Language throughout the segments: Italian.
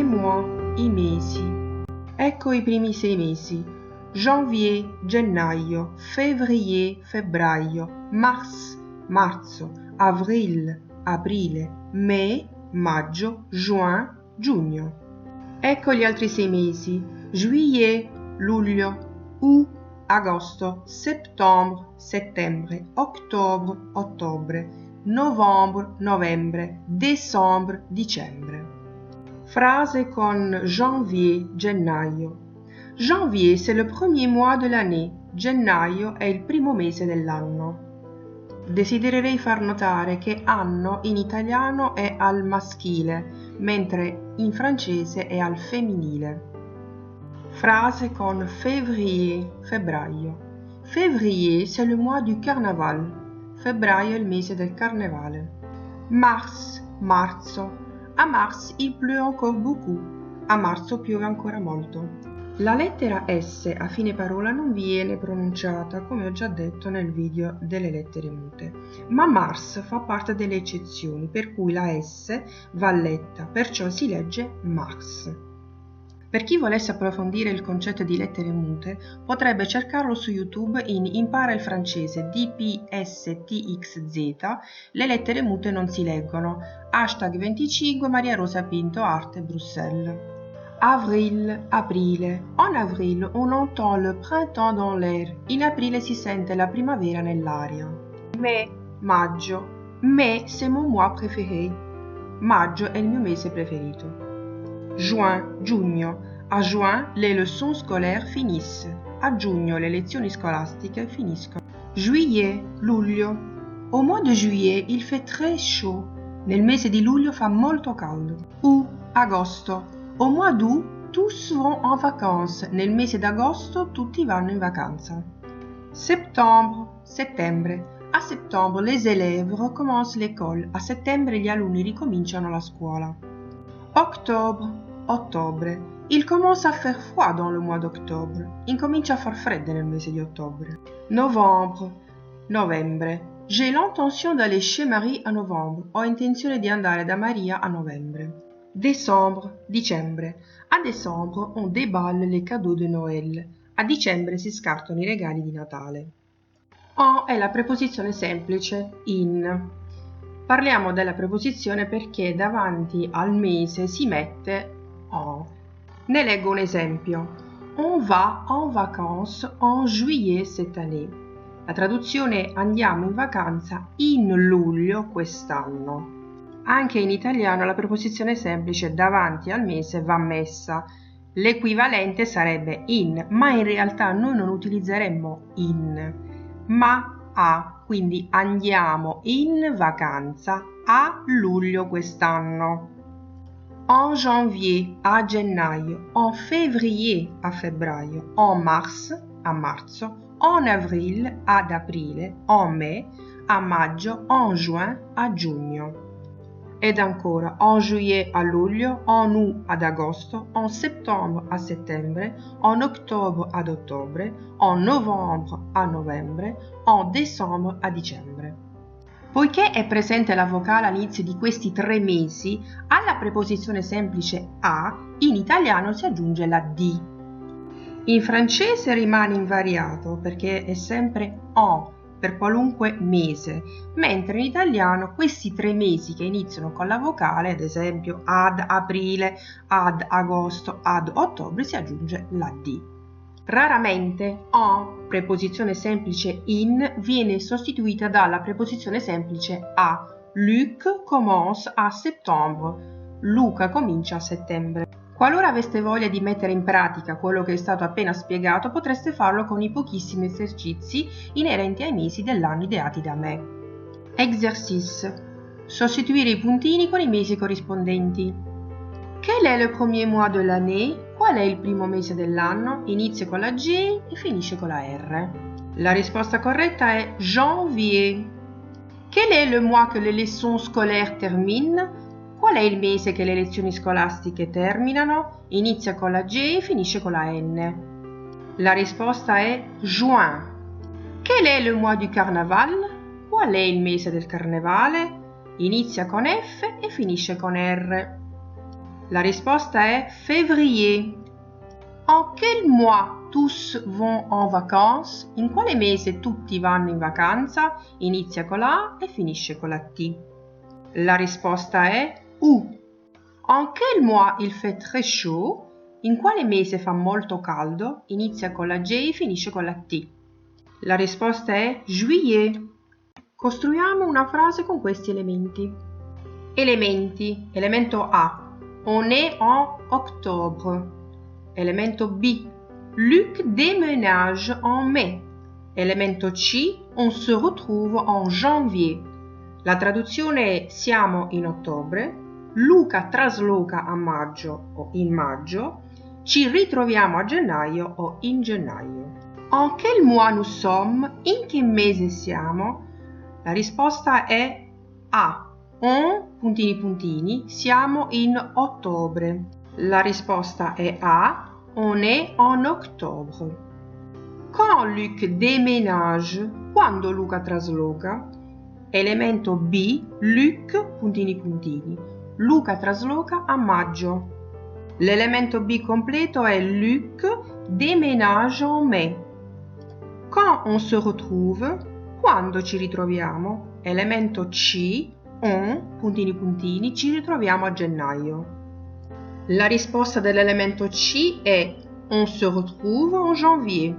mois, i mesi. Ecco i primi 6 mesi. Janvier, gennaio, février, febbraio, mars, marzo, avril, aprile, mai, maggio, juin, giugno. Ecco gli altri 6 mesi. Juillet, luglio, août, agosto, settembre, settembre, ottobre, ottobre, novembre, novembre, décembre, dicembre. Frase con janvier, gennaio. Janvier, c'est le premier mois de l'année. Gennaio è il primo mese dell'anno. Desidererei far notare che anno in italiano è al maschile, mentre in francese è al femminile. Frase con février, febbraio. Février, c'est le mois du carnaval. Febbraio è il mese del carnevale. Mars, marzo. A mars il pleut encore beaucoup. A marzo piove ancora molto. La lettera S a fine parola non viene pronunciata, come ho già detto nel video delle lettere mute, ma Mars fa parte delle eccezioni, per cui la S va letta, perciò si legge Mars. Per chi volesse approfondire il concetto di lettere mute, potrebbe cercarlo su YouTube in Impara il francese DPSTXZ, le lettere mute non si leggono, #25 Maria Rosa Pinto Arte Bruxelles. Avril, aprile. En avril, on entend le printemps dans l'air. In aprile si sente la primavera nell'aria. Mai, maggio. Mai, c'est mon mois préféré. Maggio è il mio mese preferito. Juin, giugno. A juin, les leçons scolaires finissent. A giugno, le lezioni scolastiche finiscono. Juillet, luglio. Au mois de juillet, il fait très chaud. Nel mese di luglio fa molto caldo. Août, agosto. Au mois d'août, tous vont en vacances. Nel mese d'agosto tutti vanno in vacanza. Septembre, settembre. A settembre, les élèves recommencent l'école. A settembre gli alunni ricominciano la scuola. Octobre, ottobre. Il commence à faire froid dans le mois d'octobre. Incomincia a far freddo nel mese di ottobre. Novembre, novembre. J'ai l'intention d'aller chez Marie a novembre. Ho intenzione di andare da Maria a novembre. Décembre, dicembre. A décembre on déballe les cadeaux de Noël. A dicembre si scartano i regali di Natale. En è la preposizione semplice in. Parliamo della preposizione perché davanti al mese si mette en. Ne leggo un esempio. On va en vacances en juillet cette année. La traduzione è andiamo in vacanza in luglio quest'anno. Anche in italiano la preposizione semplice davanti al mese va messa. L'equivalente sarebbe in, ma in realtà noi non utilizzeremmo in, ma a. Quindi andiamo in vacanza a luglio quest'anno. En janvier a gennaio, en février a febbraio, en mars a marzo, en avril ad aprile, en mai a maggio, en juin a giugno. Ed ancora en juillet a luglio, en août ad agosto, en septembre a settembre, en octobre ad ottobre, en novembre a novembre, en décembre a dicembre. Poiché è presente la vocale all'inizio di questi 3 mesi, alla preposizione semplice a in italiano si aggiunge la d. In francese rimane invariato perché è sempre en per qualunque mese, mentre in italiano questi 3 mesi che iniziano con la vocale, ad esempio ad aprile, ad agosto, ad ottobre, si aggiunge la d. Raramente en, preposizione semplice in, viene sostituita dalla preposizione semplice a. Luc commence a settembre. Luca comincia a settembre. Qualora aveste voglia di mettere in pratica quello che è stato appena spiegato, potreste farlo con i pochissimi esercizi inerenti ai mesi dell'anno ideati da me. Exercice. Sostituire i puntini con i mesi corrispondenti. Quel est le premier mois de l'année? Qual è il primo mese dell'anno? Inizia con la G e finisce con la R. La risposta corretta è janvier. Quel est le mois que les leçons scolaires terminent? Qual è il mese che le lezioni scolastiche terminano? Inizia con la J e finisce con la N. La risposta è juin. Quel est le mois du carnaval? Qual è il mese del carnevale? Inizia con F e finisce con R. La risposta è février. En quel mois tous vont en vacances? In quale mese tutti vanno in vacanza? Inizia con la A e finisce con la T. La risposta è août. En quel mois il fait très chaud? In quale mese fa molto caldo? Inizia con la J e finisce con la T. La risposta è juillet. Costruiamo una frase con questi elementi. Elementi. Elemento A. On est en octobre. Elemento B. Luc déménage en mai. Elemento C. On se retrouve en janvier. La traduzione è siamo in ottobre, Luca trasloca a maggio o in maggio, ci ritroviamo a gennaio o in gennaio. En quel mois nous sommes? In che mese siamo? La risposta è A. On, puntini puntini, siamo in ottobre. La risposta è A. On est en octobre. Quand Luc déménage? Quando Luca trasloca? Elemento B. Luc, puntini puntini. Luca trasloca a maggio. L'elemento B completo è Luc déménage en mai. Quand on se retrouve? Quando ci ritroviamo? Elemento C. On, puntini puntini, ci ritroviamo a gennaio. La risposta dell'elemento C è on se retrouve en janvier.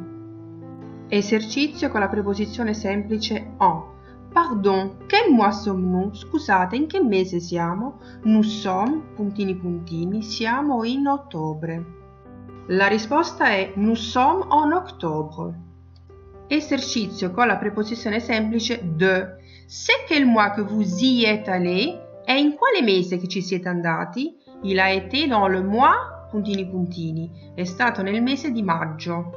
Esercizio con la preposizione semplice en. Pardon, quel mois sommes-nous? Scusate, in che mese siamo? Nous sommes, puntini puntini, siamo in ottobre. La risposta è nous sommes en octobre. Esercizio con la preposizione semplice de. C'est quel mois que vous y êtes allé? È in quale mese che ci siete andati? Il a été dans le mois, puntini puntini, è stato nel mese di maggio.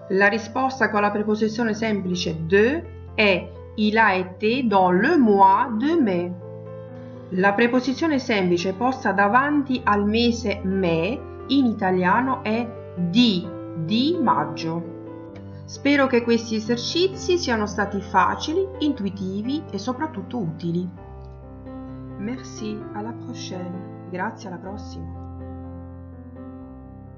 La risposta con la preposizione semplice de è il a été dans le mois de mai. La preposizione semplice posta davanti al mese mai in italiano è di maggio. Spero che questi esercizi siano stati facili, intuitivi e soprattutto utili. Merci, alla prochaine. Grazie, alla prossima.